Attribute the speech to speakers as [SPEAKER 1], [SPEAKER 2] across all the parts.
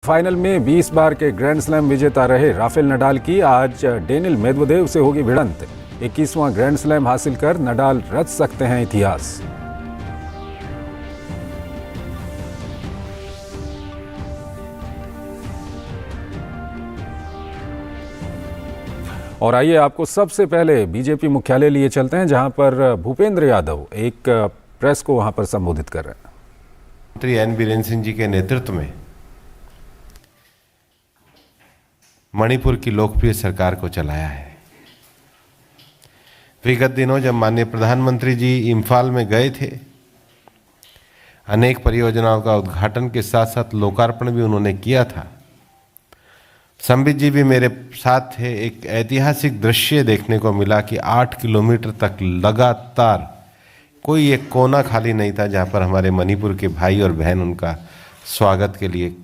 [SPEAKER 1] Final में 20 बार के grand slam विजेता रहे राफेल नडाल की आज डेनिल मेदवेदेव से होगी भिड़ंत। 21वां ग्रैंड स्लैम हासिल कर नडाल रच सकते हैं इतिहास। और आइए आपको सबसे पहले बीजेपी मुख्यालय लिए चलते हैं, जहां पर भूपेंद्र यादव एक प्रेस को वहां पर संबोधित कर रहे हैं।
[SPEAKER 2] मंत्री एन बीरेन सिंह जी के नेतृत्व में मणिपुर की लोकप्रिय सरकार को चलाया है। विगत दिनों जब माननीय प्रधानमंत्री जी इम्फाल में गए थे, अनेक परियोजनाओं का उद्घाटन के साथ साथ लोकार्पण भी उन्होंने किया था। संबित जी भी मेरे साथ थे। एक ऐतिहासिक दृश्य देखने को मिला कि 8 किलोमीटर तक लगातार कोई एक कोना खाली नहीं था जहां पर हमारे मणिपुर के भाई और बहन उनका स्वागत के लिए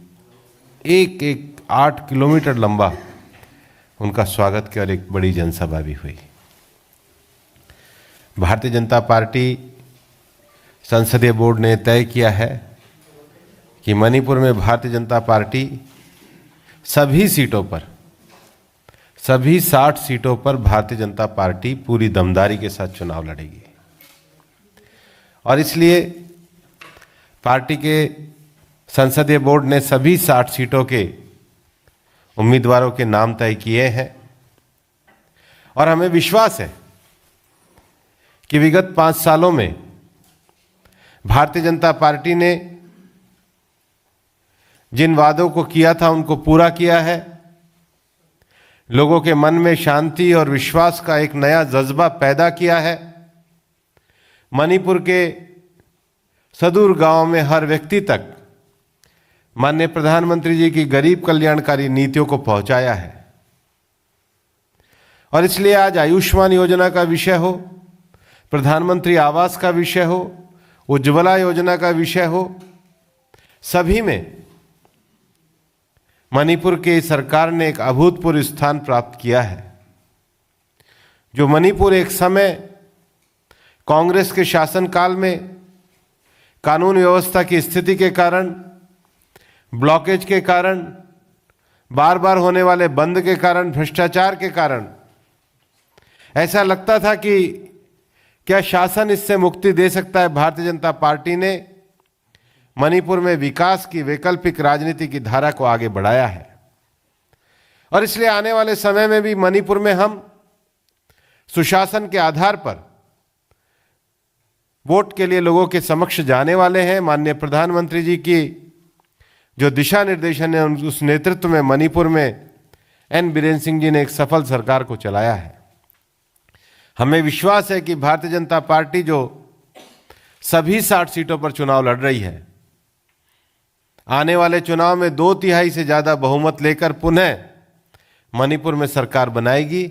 [SPEAKER 2] एक 8 किलोमीटर लंबा उनका स्वागत किया और एक बड़ी जनसभा भी हुई। भारतीय जनता पार्टी संसदीय बोर्ड ने तय किया है कि मणिपुर में भारतीय जनता पार्टी सभी सीटों पर, सभी 60 सीटों पर भारतीय जनता पार्टी पूरी दमदारी के साथ चुनाव लड़ेगी। और इसलिए पार्टी के संसदीय बोर्ड ने सभी 60 सीटों के उम्मीदवारों के नाम तय किए हैं। और हमें विश्वास है कि विगत 5 सालों में भारतीय जनता पार्टी ने जिन वादों को किया था उनको पूरा किया है। लोगों के मन में शांति और विश्वास का एक नया जज्बा पैदा किया है। मणिपुर के सुदूर गांव में हर व्यक्ति तक माननीय प्रधानमंत्री जी की गरीब कल्याणकारी नीतियों को पहुंचाया है। और इसलिए आज आयुष्मान योजना का विषय हो, प्रधानमंत्री आवास का विषय हो, उज्ज्वला योजना का विषय हो, सभी में मणिपुर की सरकार ने एक अभूतपूर्व स्थान प्राप्त किया है। जो मणिपुर एक समय कांग्रेस के शासनकाल में कानून व्यवस्था की स्थिति के कारण, ब्लॉकेज के कारण, बार बार होने वाले बंद के कारण, भ्रष्टाचार के कारण ऐसा लगता था कि क्या शासन इससे मुक्ति दे सकता है। भारतीय जनता पार्टी ने मणिपुर में विकास की वैकल्पिक राजनीति की धारा को आगे बढ़ाया है। और इसलिए आने वाले समय में भी मणिपुर में हम सुशासन के आधार पर वोट के लिए लोगों के समक्ष जाने वाले हैं। माननीय प्रधानमंत्री जी की जो दिशा निर्देशन है, उस नेतृत्व में मणिपुर में एन बीरेन सिंह जी ने एक सफल सरकार को चलाया है। हमें विश्वास है कि भारतीय जनता पार्टी जो सभी 60 सीटों पर चुनाव लड़ रही है, आने वाले चुनाव में 2/3 से ज्यादा बहुमत लेकर पुनः मणिपुर में सरकार बनाएगी।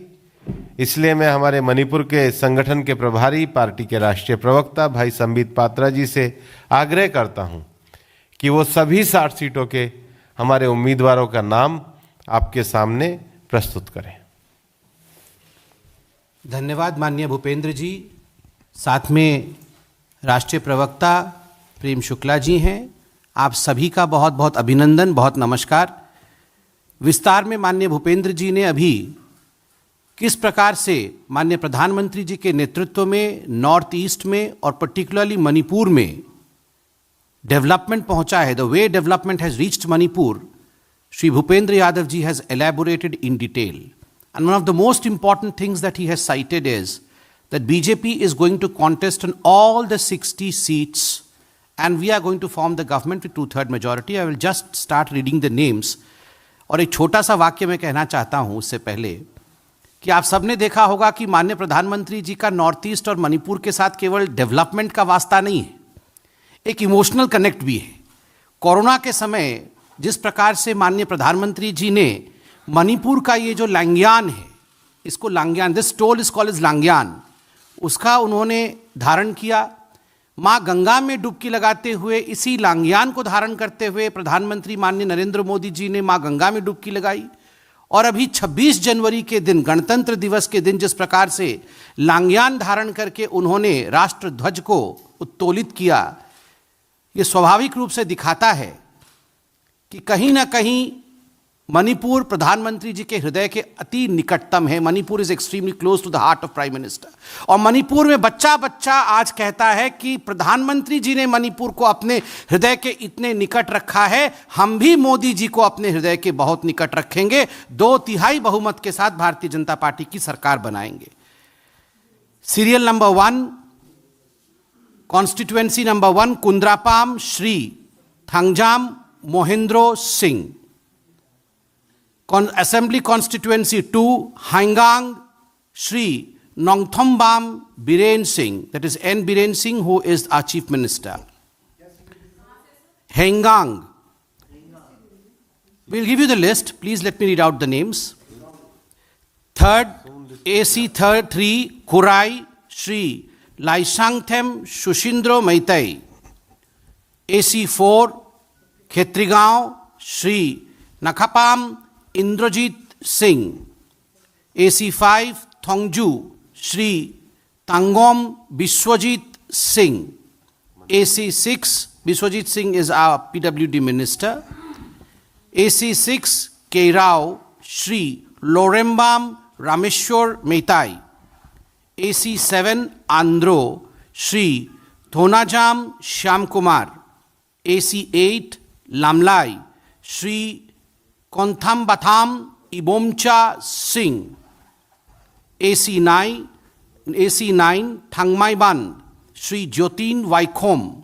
[SPEAKER 2] इसलिए मैं हमारे मणिपुर के संगठन के प्रभारी, पार्टी के राष्ट्रीय प्रवक्ता भाई संबित पात्रा जी से आग्रह करता हूं कि वो सभी 60 सीटों के हमारे उम्मीदवारों का नाम आपके सामने प्रस्तुत करें।
[SPEAKER 3] धन्यवाद माननीय भूपेंद्र जी। साथ में राष्ट्रीय प्रवक्ता प्रेम शुक्ला जी हैं। आप सभी का बहुत बहुत अभिनंदन, बहुत नमस्कार। विस्तार में माननीय भूपेंद्र जी ने अभी किस प्रकार से माननीय प्रधानमंत्री जी के नेतृत्व में नॉर्थ ईस्ट में और पर्टिकुलरली मणिपुर में डेवलपमेंट पहुंचा है, the way development has reached Manipur, Shri Bhupendra Yadav ji has elaborated in detail. And one of the most important things that he has cited is that BJP is going to contest on all the 60 seats and we are going to form the government with 2/3 majority. I will just start reading the names. और एक छोटा सा वाक्य मैं कहना चाहता हूं उससे पहले कि आप सबने देखा होगा कि माननीय प्रधानमंत्री जी का नॉर्थ ईस्ट और मणिपुर के साथ केवल डेवलपमेंट का वास्ता नहीं है, एक इमोशनल कनेक्ट भी है। कोरोना के समय जिस प्रकार से माननीय प्रधानमंत्री जी ने मणिपुर का ये जो लांग्यान है, इसको लांग्यान, this tool is called is लांग्यान, उसका उन्होंने धारण किया। माँ गंगा में डुबकी लगाते हुए, इसी लांग्यान को धारण करते हुए प्रधानमंत्री माननीय नरेंद्र मोदी जी ने माँ गंगा में डुबकी लगाई। और अभी 26 जनवरी के दिन, गणतंत्र दिवस के दिन, जिस प्रकार से लांग्यान धारण करके उन्होंने राष्ट्र ध्वज को उत्तोलित किया, ये स्वाभाविक रूप से दिखाता है कि कहीं ना कहीं मणिपुर प्रधानमंत्री जी के हृदय के अति निकटतम है। Manipur is extremely close to the heart of prime minister. और मणिपुर में बच्चा बच्चा आज कहता है कि प्रधानमंत्री जी ने मणिपुर को अपने हृदय के इतने निकट रखा है, हम भी मोदी जी को अपने हृदय के बहुत निकट रखेंगे, 2/3 बहुमत के साथ भारतीय जनता पार्टी की सरकार बनाएंगे। Serial number 1, constituency number 1, Kundrakpam Shri Thangjam Mohendro Singh. Assembly Constituency 2, Haingang Shri Nongthombam Biren Singh, that is N. Biren Singh, who is our Chief Minister. Haingang. We'll give you the list. Please let me read out the names. Third, AC 3, Kurai Shri Laisangthem Shushindro Maitai. AC 4, Khetrigaon Shri Nakhapam Indrajit Singh. AC 5, Thongju Shri Tangom Biswajit Singh. AC 6, Biswajit Singh is our PWD minister. AC 6, Keirao Shri Lorembam Rameshwar Mehtai. AC 7, Andhro Shri Thonajam Shyamkumar. AC 8, Lamlai Shri Konthambatham Ibomcha Singh. AC 9, Thangmaiban Shri Jyotin Vaikom.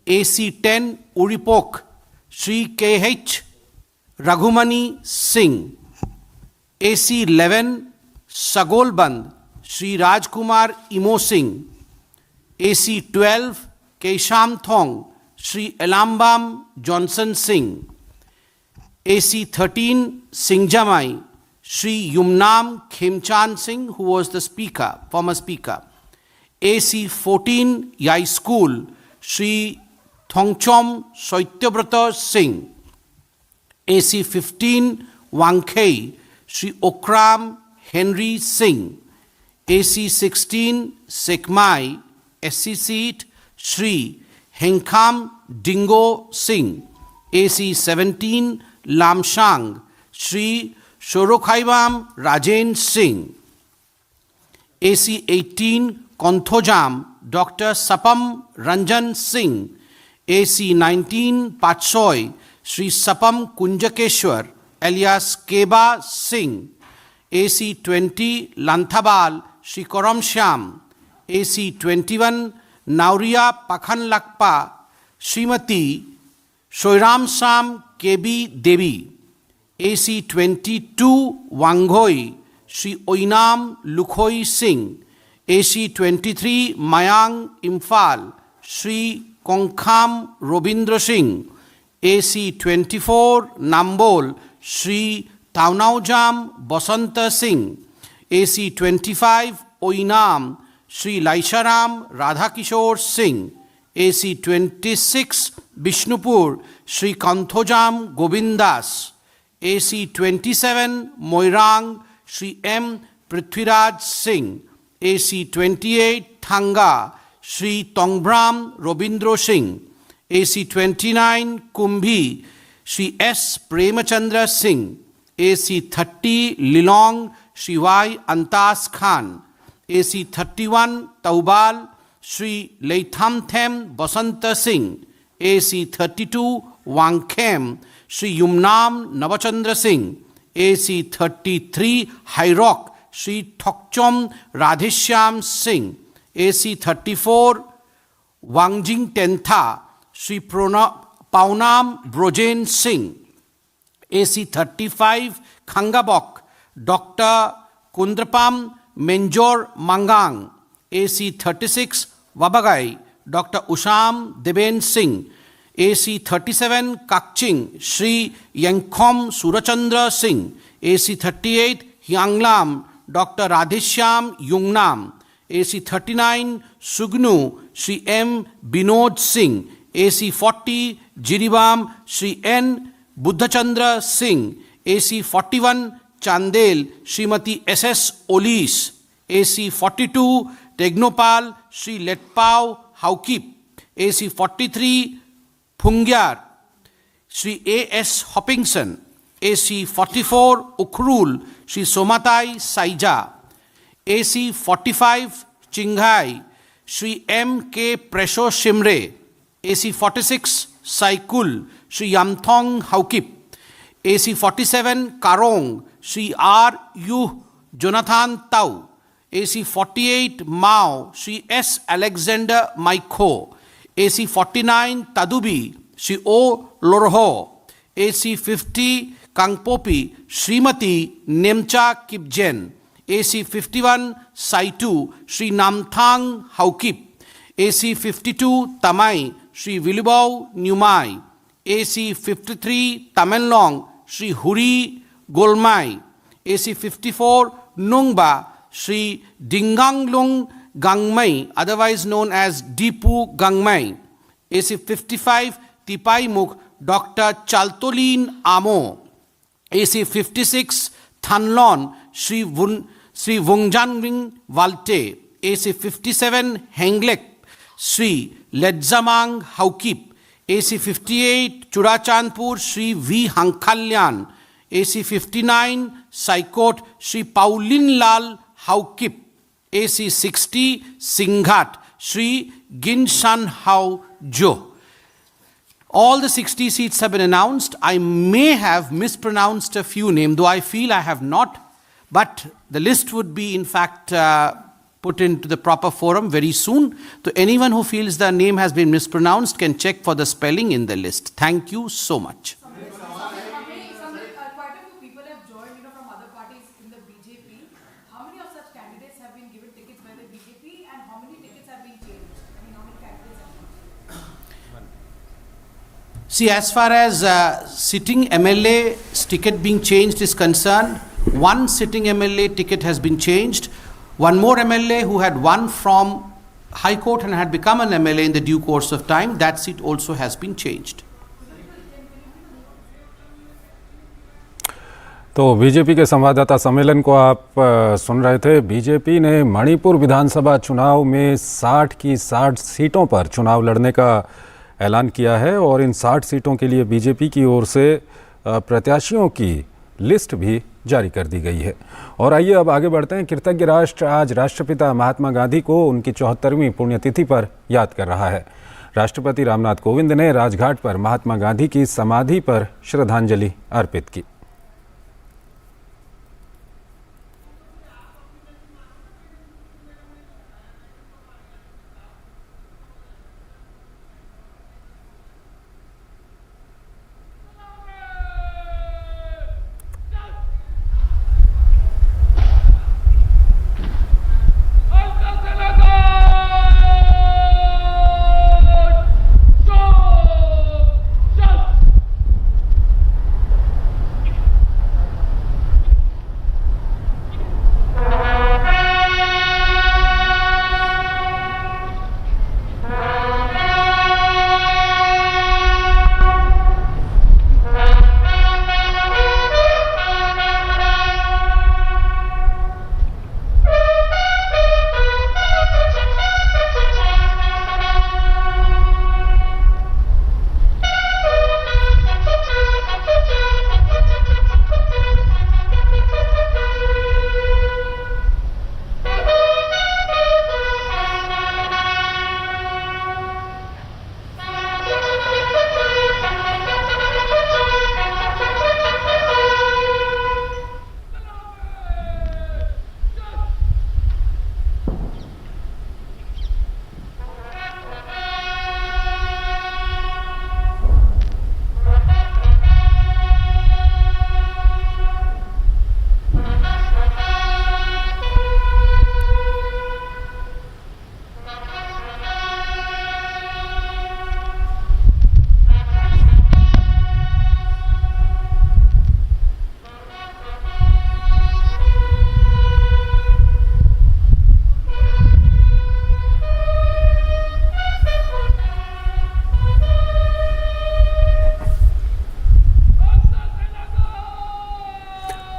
[SPEAKER 3] AC 10, Uripok Shri KH Raghumani Singh. AC 11, Sagolband Shri Rajkumar Imo Singh. AC 12, Kesham Thong Shri Elambam Johnson Singh. AC 13, Singjamai Shri Yumnam Khemchan Singh, who was the speaker, former speaker. AC 14, Yai School Shri Thongchom Soityabrata Singh. AC 15, Wangkhei Shri Okram Henry Singh. AC 16, Sekmai SC seat Shri Hengkham Dingo Singh. AC 17, Lamshang Shri Shorokhaibam Rajen Singh. AC 18, Konthojam Dr. Sapam Ranjan Singh. AC 19, Patsoi Shri Sapam Kunjakeshwar alias Keba Singh. AC 20, Lanthabal Shri Koram Shyam. AC 21, Nauria Pakhanlakpa Srimati Shoiram Sam KB Devi. AC 22, Wanghoi Shri Oinam Lukhoi Singh. AC 23, Mayang Imphal Shri Kongkham Robindra Singh. AC 24, Nambol Shri Taunaujam Basanta Singh. AC 25, Oinam Shri Laisharam Radhakishore Singh. AC 26, Bishnupur Shri Kanthojam Govindas. AC 27, Moirang Shri M. Prithviraj Singh. AC 28, Thanga Shri Tongbram Robindro Singh. AC 29, Kumbhi Shri S. Premachandra Singh. AC 30, Lilong Shri Y. Antas Khan. AC 31, Taubal Shri Leithamthem Basanta Singh. AC 32, Wangkhem Shri Yumnam Navachandra Singh. AC 33, Hairok Shri Thokchom Radhishyam Singh. AC 34, Wangjing Tentha Shri Paunam Brojen Singh. AC 35, Khangabok Dr. Kundrapam Menjor Mangang. AC 36, Wabagai Dr. Usham Deben Singh. AC 37, Kakching Shri Yengkhom Surachandra Singh. AC 38, Hyanglam Dr. Radhishyam Yungnam. AC 39, Sugnu Shri M. Binod Singh. AC 40, Jiribam Shri N. Buddhachandra Singh. AC 41, Chandel Srimati SS Olis. AC 42, Tegnopal Shri Letpao Haukip. AC 43, Phungyar Shri A.S. Hoppington, AC 44 Ukhrul, Shri Somatai Saija, AC 45 Chinghai, Shri M.K. Presho Shimre, AC 46 Saikul, Shri Yamthong Haukip, AC 47 Karong, Shri R. U. Jonathan Tau, AC 48 Mao, Shri S. Alexander Maikho, AC 49 Tadubi, Shri O. Lorho, AC 50 Kangpopi, Srimati Nemcha Kipjen, AC 51 Saitu, Shri Namthang Haukip, AC 52 Tamai, Shri Wilibau Nyumai, AC 53 Tamenlong, Shri Huri Golmai, AC 54 Nungba, Shri Dinganglung Gangmai, otherwise known as Dipu Gangmai, AC 55 Tipaimuk, Dr. Chaltolin Amo, AC 56 Thanlon, Shri Wungjanwing Walte, AC 57 Henglek, Shri Ledzamang Haukip, AC 58 Churachandpur, Shri V. Hankalyan, AC 59 Saikot, Shri Paulin Lal Haukip, AC 60 Singhat, Shri Ginshan Hao Jo. All the 60 seats have been announced. I may have mispronounced a few names, though I feel I have not. But the list would be, in fact, put into the proper forum very soon. So anyone who feels the name has been mispronounced can check for the spelling in the list. Thank you so much.
[SPEAKER 4] Quite a few people have joined, from other parties in the BJP. How many of such candidates have been given tickets by the BJP, and how many tickets have been changed? How many candidates have been?
[SPEAKER 3] See, as far as sitting MLA's ticket being changed is concerned, one sitting MLA ticket has been changed. One more MLA who had won from High Court and had become an MLA in the due course of time, that seat also has been changed.
[SPEAKER 1] तो BJP के संवाददाता सम्मेलन को आप सुन रहे थे। BJP ने मणिपुर विधानसभा चुनाव में 60 की 60 सीटों पर चुनाव लड़ने का ऐलान किया है और इन 60 सीटों के लिए बीजेपी की ओर से प्रत्याशियों की लिस्ट भी जारी कर दी गई है। और आइए अब आगे बढ़ते हैं। कृतज्ञ राष्ट्र आज राष्ट्रपिता महात्मा गांधी को उनकी 74वीं पुण्यतिथि पर याद कर रहा है। राष्ट्रपति रामनाथ कोविंद ने राजघाट पर महात्मा गांधी की समाधि पर श्रद्धांजलि अर्पित की।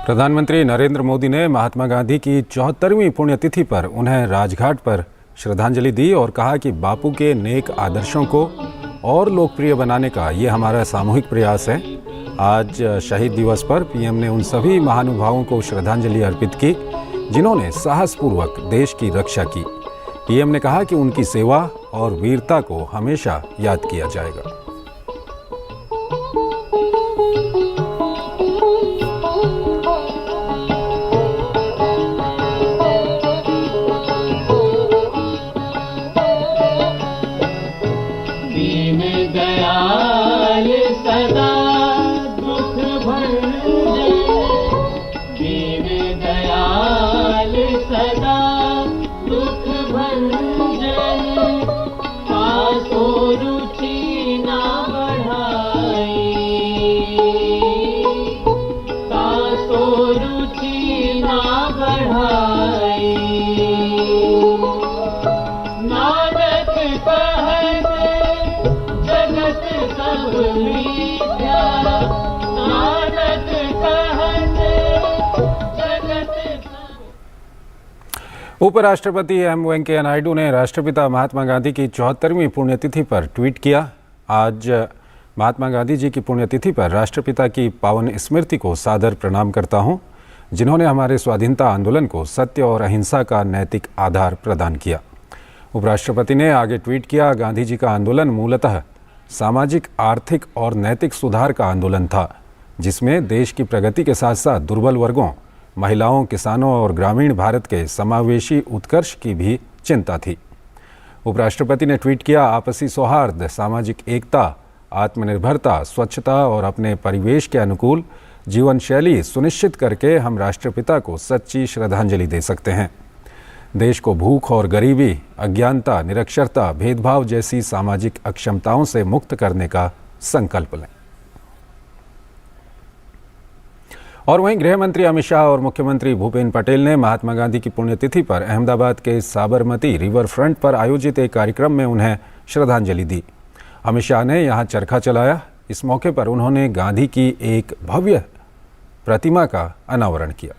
[SPEAKER 1] प्रधानमंत्री नरेंद्र मोदी ने महात्मा गांधी की 74वीं पुण्यतिथि पर उन्हें राजघाट पर श्रद्धांजलि दी और कहा कि बापू के नेक आदर्शों को और लोकप्रिय बनाने का ये हमारा सामूहिक प्रयास है। आज शहीद दिवस पर पीएम ने उन सभी महानुभावों को श्रद्धांजलि अर्पित की जिन्होंने साहसपूर्वक देश की रक्षा की। पीएम ने कहा कि उनकी सेवा और वीरता को हमेशा याद किया जाएगा। उपराष्ट्रपति एम वेंकैया नायडू ने राष्ट्रपिता महात्मा गांधी की 74वीं पुण्यतिथि पर ट्वीट किया। आज महात्मा गांधी जी की पुण्यतिथि पर राष्ट्रपिता की पावन स्मृति को सादर प्रणाम करता हूं, जिन्होंने हमारे स्वाधीनता आंदोलन को सत्य और अहिंसा का नैतिक आधार प्रदान किया। उपराष्ट्रपति ने आगे ट्वीट किया, गांधी जी का आंदोलन मूलतः सामाजिक, आर्थिक और नैतिक सुधार का आंदोलन था, जिसमें देश की प्रगति के साथ साथ दुर्बल वर्गों, महिलाओं, किसानों और ग्रामीण भारत के समावेशी उत्कर्ष की भी चिंता थी। उपराष्ट्रपति ने ट्वीट किया, आपसी सौहार्द, सामाजिक एकता, आत्मनिर्भरता, स्वच्छता और अपने परिवेश के अनुकूल जीवन शैली सुनिश्चित करके हम राष्ट्रपिता को सच्ची श्रद्धांजलि दे सकते हैं। देश को भूख और गरीबी, अज्ञानता, निरक्षरता, भेदभाव जैसी सामाजिक अक्षमताओं से मुक्त करने का संकल्प लें। और वहीं गृह मंत्री अमित शाह और मुख्यमंत्री भूपेंद्र पटेल ने महात्मा गांधी की पुण्यतिथि पर अहमदाबाद के साबरमती रिवर फ्रंट पर आयोजित एक कार्यक्रम में उन्हें श्रद्धांजलि दी। अमित शाह ने यहां चरखा चलाया। इस मौके पर उन्होंने गांधी की एक भव्य प्रतिमा का अनावरण किया।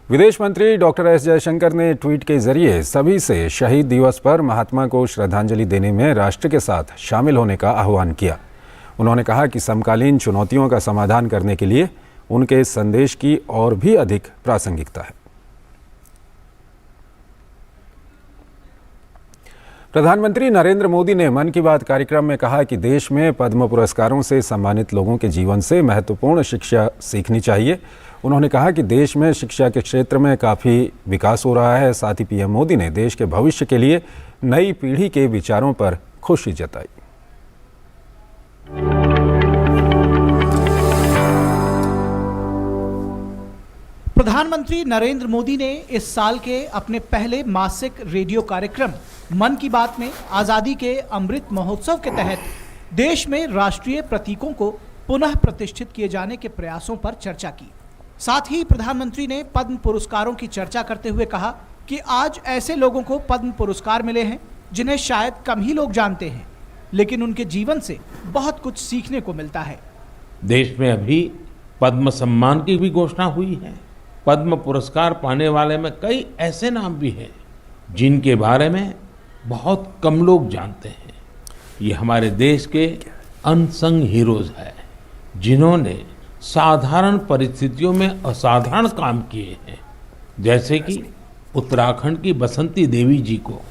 [SPEAKER 1] विदेश मंत्री डॉक्टर एस जयशंकर ने ट्वीट के जरिए सभी से शहीद दिवस पर महात्मा को श्रद्धांजलि देने में राष्ट्र के साथ शामिल होने का आह्वान किया। उन्होंने कहा कि समकालीन चुनौतियों का समाधान करने के लिए उनके संदेश की और भी अधिक प्रासंगिकता है। प्रधानमंत्री नरेंद्र मोदी ने मन की बात कार्यक्रम में कहा कि देश में पद्म पुरस्कारों से सम्मानित लोगों के जीवन से महत्वपूर्ण शिक्षा सीखनी चाहिए। उन्होंने कहा कि देश में शिक्षा के क्षेत्र में काफ़ी विकास हो रहा है। साथ ही पीएम मोदी ने देश के भविष्य के लिए नई पीढ़ी के विचारों पर खुशी जताई।
[SPEAKER 5] प्रधानमंत्री नरेंद्र मोदी ने इस साल के अपने पहले मासिक रेडियो कार्यक्रम मन की बात में आज़ादी के अमृत महोत्सव के तहत देश में राष्ट्रीय प्रतीकों को पुनः प्रतिष्ठित किए जाने के प्रयासों पर चर्चा की। साथ ही प्रधानमंत्री ने पद्म पुरस्कारों की चर्चा करते हुए कहा कि आज ऐसे लोगों को पद्म पुरस्कार मिले हैं जिन्हें शायद कम ही लोग जानते हैं, लेकिन उनके जीवन से बहुत कुछ सीखने को मिलता है।
[SPEAKER 6] देश में अभी पद्म सम्मान की भी घोषणा हुई है। पद्म पुरस्कार पाने वाले में कई ऐसे नाम भी हैं जिनके बारे में बहुत कम लोग जानते हैं। ये हमारे देश के अनसंग हीरोज हैं जिन्होंने साधारण परिस्थितियों में असाधारण काम किए हैं। जैसे कि उत्तराखंड की बसंती देवी जी को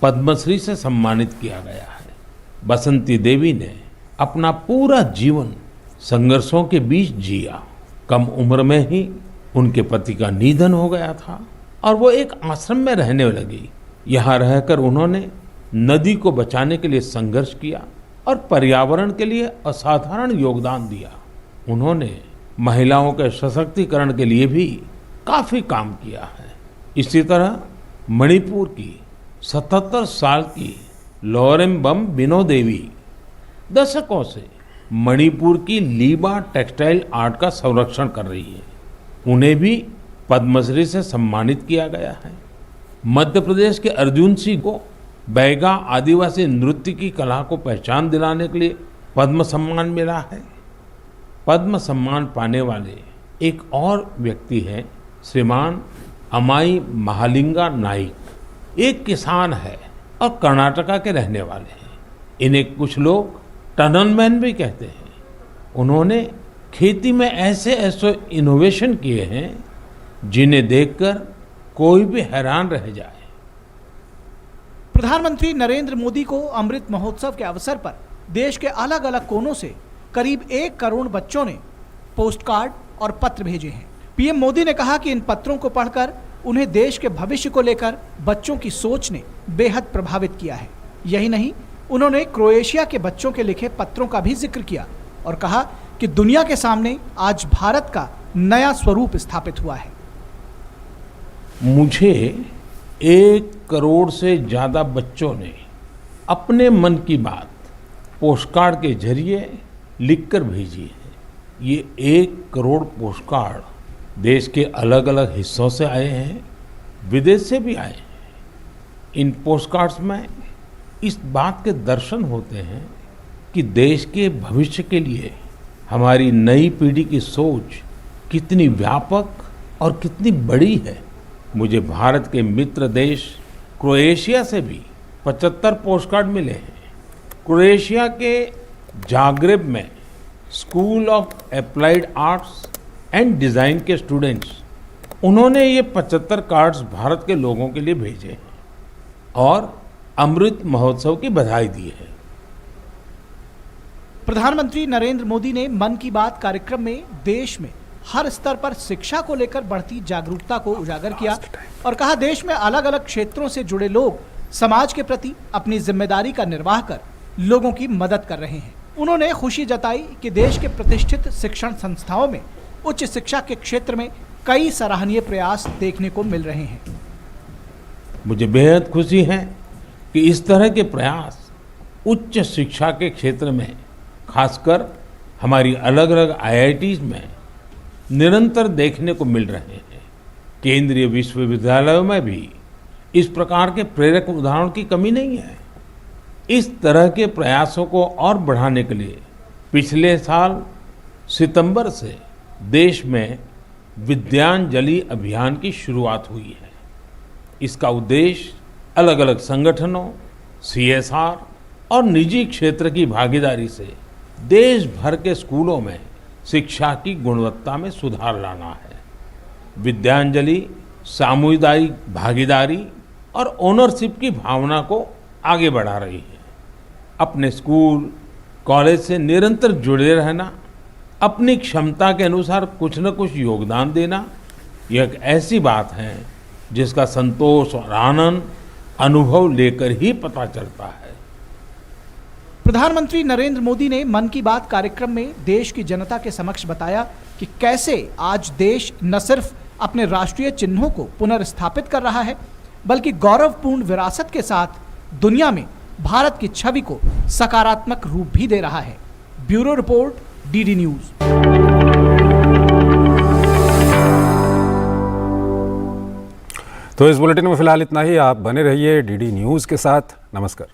[SPEAKER 6] पद्मश्री से सम्मानित किया गया है। बसंती देवी ने अपना पूरा जीवन संघर्षों के बीच जिया। कम उम्र में ही उनके पति का निधन हो गया था और वो एक आश्रम में रहने लगी। यहाँ रहकर उन्होंने नदी को बचाने के लिए संघर्ष किया और पर्यावरण के लिए असाधारण योगदान दिया। उन्होंने महिलाओं के सशक्तिकरण के लिए भी काफी काम किया है। इसी तरह मणिपुर की 77 साल की लौरेम्बम बिनो देवी दशकों से मणिपुर की लीबा टेक्सटाइल आर्ट का संरक्षण कर रही है। उन्हें भी पद्मश्री से सम्मानित किया गया है। मध्य प्रदेश के अर्जुन सिंह को बैगा आदिवासी नृत्य की कला को पहचान दिलाने के लिए पद्म सम्मान मिला है। पद्म सम्मान पाने वाले एक और व्यक्ति हैं श्रीमान अमाई महालिंगा नाइक। एक किसान है और कर्नाटका के रहने वाले हैं। इन्हें कुछ लोग टनल मैन भी कहते हैं। उन्होंने खेती में ऐसे ऐसे इनोवेशन किए हैं जिन्हें देखकर कोई भी हैरान रह जाए।
[SPEAKER 5] प्रधानमंत्री नरेंद्र मोदी को अमृत महोत्सव के अवसर पर देश के अलग अलग कोनों से करीब 1 करोड़ बच्चों ने पोस्ट कार्ड और पत्र भेजे हैं। पीएम मोदी ने कहा कि इन पत्रों को पढ़कर उन्हें देश के भविष्य को लेकर बच्चों की सोच ने बेहद प्रभावित किया है। यही नहीं, उन्होंने क्रोएशिया के बच्चों के लिखे पत्रों का भी जिक्र किया और कहा कि दुनिया के सामने आज भारत का नया स्वरूप स्थापित हुआ है।
[SPEAKER 6] मुझे 1 करोड़ से ज्यादा बच्चों ने अपने मन की बात पोस्टकार्ड के जरिए लिखकर भेजी है। ये 1 करोड़ पोस्टकार्ड देश के अलग अलग हिस्सों से आए हैं, विदेश से भी आए हैं। इन पोस्टकार्ड्स में इस बात के दर्शन होते हैं कि देश के भविष्य के लिए हमारी नई पीढ़ी की सोच कितनी व्यापक और कितनी बड़ी है। मुझे भारत के मित्र देश क्रोएशिया से भी 75 पोस्टकार्ड मिले हैं। क्रोएशिया के जाग्रेब में school of applied arts and design के स्टूडेंट्स, उन्होंने ये 75 कार्ड्स भारत के लोगों के लिए भेजे हैं और अमृत महोत्सव की बधाई दी है।
[SPEAKER 5] प्रधानमंत्री नरेंद्र मोदी ने मन की बात कार्यक्रम में देश में हर स्तर पर शिक्षा को लेकर बढ़ती जागरूकता को उजागर किया और कहा देश में अलग अलग क्षेत्रों से जुड़े लोग समाज के प्रति अपनी जिम्मेदारी का निर्वाह कर लोगों की मदद कर रहे हैं। उन्होंने खुशी जताई कि देश के प्रतिष्ठित शिक्षण संस्थाओं में उच्च शिक्षा के क्षेत्र में कई सराहनीय प्रयास देखने को मिल रहे हैं।
[SPEAKER 6] मुझे बेहद खुशी है कि इस तरह के प्रयास उच्च शिक्षा के क्षेत्र में, खासकर हमारी अलग अलग IITs में निरंतर देखने को मिल रहे हैं। केंद्रीय विश्वविद्यालयों में भी इस प्रकार के प्रेरक उदाहरणों की कमी नहीं है। इस तरह के प्रयासों को और बढ़ाने के लिए पिछले साल सितंबर से देश में विद्यांजलि अभियान की शुरुआत हुई है। इसका उद्देश्य अलग अलग संगठनों, CSR और निजी क्षेत्र की भागीदारी से देश भर के स्कूलों में शिक्षा की गुणवत्ता में सुधार लाना है। विद्यांजलि सामुदायिक भागीदारी और ओनरशिप की भावना को आगे बढ़ा रही है। अपने स्कूल, कॉलेज से निरंतर जुड़े रहना, अपनी क्षमता के अनुसार कुछ न कुछ योगदान देना, यह एक ऐसी बात है जिसका संतोष और आनंद अनुभव लेकर ही पता चलता है।
[SPEAKER 5] प्रधानमंत्री नरेंद्र मोदी ने मन की बात कार्यक्रम में देश की जनता के समक्ष बताया कि कैसे आज देश न सिर्फ अपने राष्ट्रीय चिन्हों को पुनर्स्थापित कर रहा है, बल्कि गौरवपूर्ण विरासत के साथ दुनिया में भारत की छवि को सकारात्मक रूप भी दे रहा है। Bureau report, DD news.
[SPEAKER 1] तो इस बुलेटिन में फिलहाल इतना ही। आप बने रहिए DD न्यूज के साथ। नमस्कार।